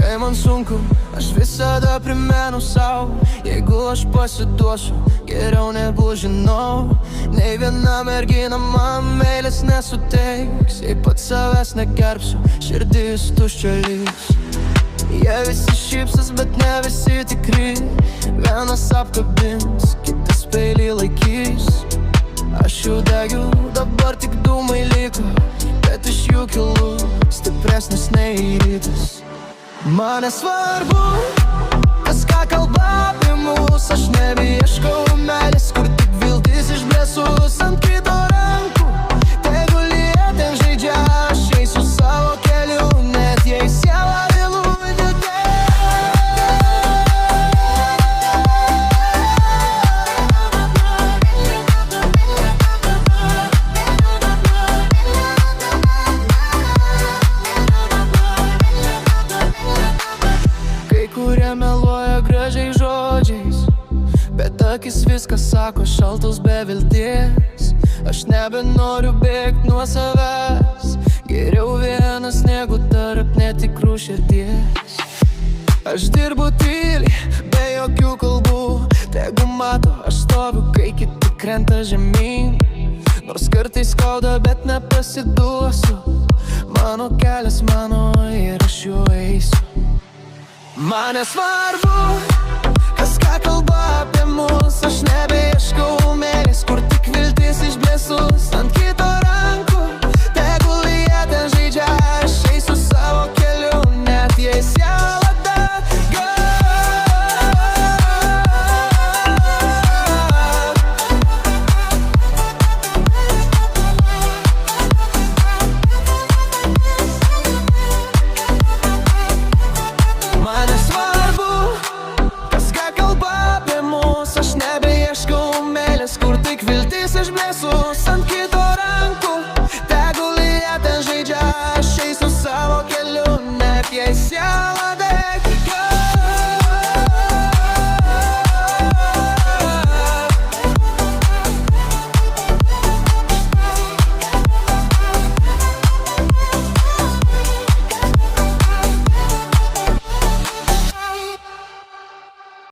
Žinai, man sunku, aš visada primenu sau, jeigu aš pasiduosiu, geriau negu žinau. Nei viena mergina man meilės nesuteiks, jei pats savęs negerbsiu, širdis tuščia liks. Jie visi šypsas, bet ne visi tikri, vienas apkabins, kitas peilį laikys. Aš jau degiu, dabar tik dūmai liko, bet iš jų kilu stipresnis nei rytas. Man nesvarbu, kas ką kalba apie mus, aš nebeieškau meilės, kur tik viltis išblėsus ant kito rankų. Tegu lyja ten žaidžia, aš eisiu savo keliu, net jei siela vėlų didė. Kai kurie meluoja gražiai žodžiais, bet akis viskas sako šaltos be vilties. Aš nebenoriu bėgt nuo savęs, geriau vienas negu tarp netikrų širdies. Aš dirbu tyliai, be jokių kalbų, tegu mato, aš stoviu, kai kiti krenta žemyn. Nors kartais skauda, bet nepasiduosiu, mano kelias mano ir aš juo eisiu. Man nesvarbu, kas ką kalba apie mus, aš nebeieškau meilės, kur tik viltis išblėsus ant kito